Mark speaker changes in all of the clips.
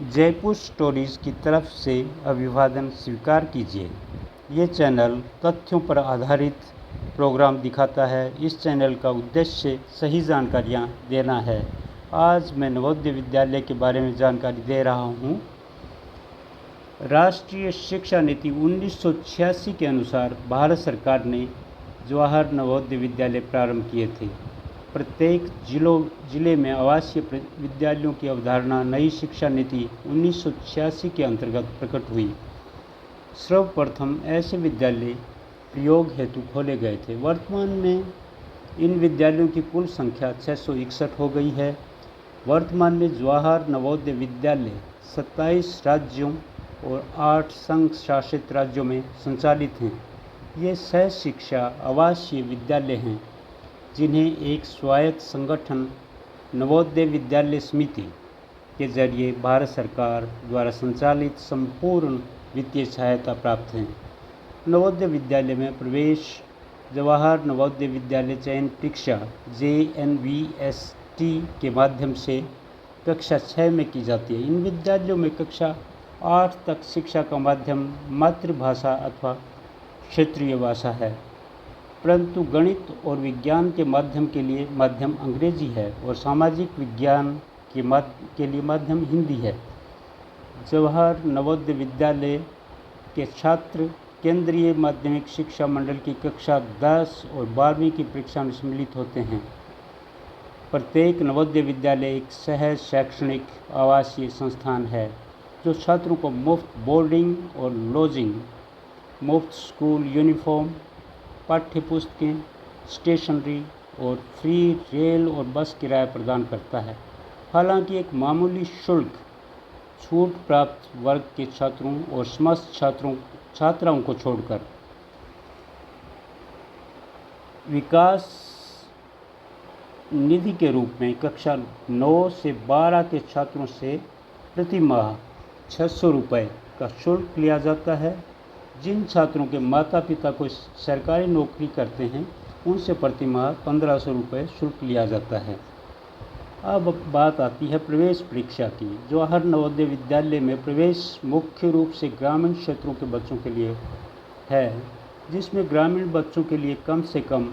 Speaker 1: Jaipur stories की तरफ से अभिवादन स्वीकार कीजिए। ये चैनल तथ्यों पर आधारित प्रोग्राम दिखाता है। इस चैनल का उद्देश्य सही जानकारियाँ देना है। आज मैं नवोदय विद्यालय के बारे में जानकारी दे रहा हूँ। राष्ट्रीय शिक्षा नीति 1986 के अनुसार भारत सरकार ने जवाहर नवोदय विद्यालय प्रारंभ किए थे। प्रत्येक जिले में आवासीय विद्यालयों की अवधारणा नई शिक्षा नीति 1986 के अंतर्गत प्रकट हुई। सर्वप्रथम ऐसे विद्यालय प्रयोग हेतु खोले गए थे। वर्तमान में इन विद्यालयों की कुल संख्या 661 हो गई है। वर्तमान में जवाहर नवोदय विद्यालय 27 राज्यों और 8 संघ शासित राज्यों में संचालित हैं। ये सह शिक्षा आवासीय विद्यालय हैं जिन्हें एक स्वायत्त संगठन नवोदय विद्यालय समिति के जरिए भारत सरकार द्वारा संचालित संपूर्ण वित्तीय सहायता प्राप्त है। नवोदय विद्यालय में प्रवेश जवाहर नवोदय विद्यालय चयन परीक्षा JNVST के माध्यम से कक्षा 6 में की जाती है। इन विद्यालयों में कक्षा 8 तक शिक्षा का माध्यम मातृभाषा अथवा क्षेत्रीय भाषा है, परंतु गणित और विज्ञान के माध्यम के लिए माध्यम अंग्रेजी है और सामाजिक विज्ञान के लिए माध्यम हिंदी है। जवाहर नवोदय विद्यालय के छात्र केंद्रीय माध्यमिक शिक्षा मंडल की कक्षा 10 और 12वीं की परीक्षा में सम्मिलित होते हैं। प्रत्येक नवोदय विद्यालय एक सह शैक्षणिक आवासीय संस्थान है जो छात्रों को मुफ्त बोर्डिंग और लॉजिंग, मुफ्त स्कूल यूनिफॉर्म, पाठ्य पुस्तकें, स्टेशनरी और फ्री रेल और बस किराया प्रदान करता है। हालांकि एक मामूली शुल्क छूट प्राप्त वर्ग के छात्रों और समस्त छात्राओं को छोड़कर विकास निधि के रूप में कक्षा 9 से 12 के छात्रों से प्रति माह 600 रुपये का शुल्क लिया जाता है। जिन छात्रों के माता पिता कोई सरकारी नौकरी करते हैं उनसे प्रति माह 1500 रुपये शुल्क लिया जाता है। अब बात आती है प्रवेश परीक्षा की। जवाहर नवोदय विद्यालय में प्रवेश मुख्य रूप से ग्रामीण क्षेत्रों के बच्चों के लिए है, जिसमें ग्रामीण बच्चों के लिए कम से कम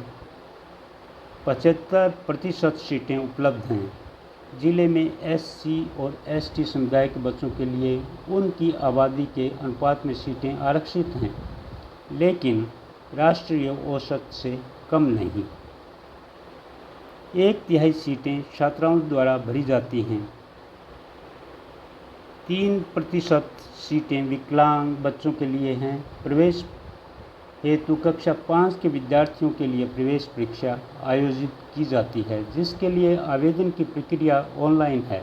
Speaker 1: 75% सीटें उपलब्ध हैं। जिले में SC और ST समुदाय के बच्चों के लिए उनकी आबादी के अनुपात में सीटें आरक्षित हैं, लेकिन राष्ट्रीय औसत से कम नहीं। 1/3 सीटें छात्राओं द्वारा भरी जाती हैं। 3% सीटें विकलांग बच्चों के लिए हैं। प्रवेश हेतु कक्षा 5 के विद्यार्थियों के लिए प्रवेश परीक्षा आयोजित की जाती है, जिसके लिए आवेदन की प्रक्रिया ऑनलाइन है।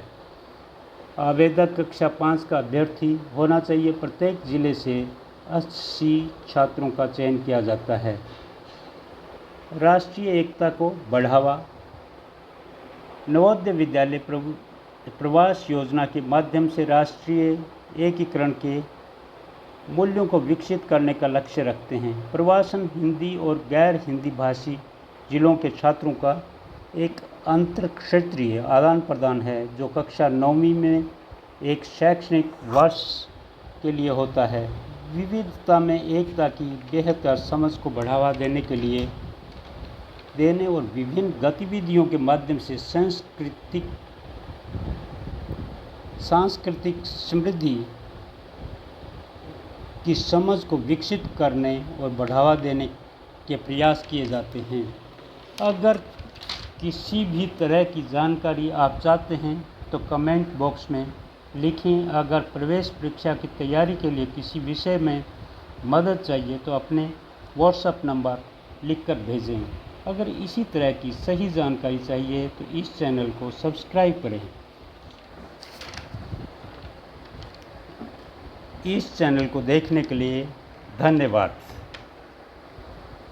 Speaker 1: आवेदक कक्षा 5 का अभ्यर्थी होना चाहिए। प्रत्येक जिले से 80 छात्रों का चयन किया जाता है। राष्ट्रीय एकता को बढ़ावा। नवोदय विद्यालय प्रवास योजना के माध्यम से राष्ट्रीय एकीकरण के मूल्यों को विकसित करने का लक्ष्य रखते हैं। प्रवासन हिंदी और गैर हिंदी भाषी जिलों के छात्रों का एक अंतर क्षेत्रीय आदान प्रदान है जो कक्षा 9वीं में एक शैक्षणिक वर्ष के लिए होता है। विविधता में एकता की बेहतर समझ को बढ़ावा देने और विभिन्न गतिविधियों के माध्यम से सांस्कृतिक समृद्धि की समझ को विकसित करने और बढ़ावा देने के प्रयास किए जाते हैं। अगर किसी भी तरह की जानकारी आप चाहते हैं तो कमेंट बॉक्स में लिखें। अगर प्रवेश परीक्षा की तैयारी के लिए किसी विषय में मदद चाहिए तो अपने WhatsApp नंबर लिखकर भेजें। अगर इसी तरह की सही जानकारी चाहिए तो इस चैनल को सब्सक्राइब करें। इस चैनल को देखने के लिए धन्यवाद।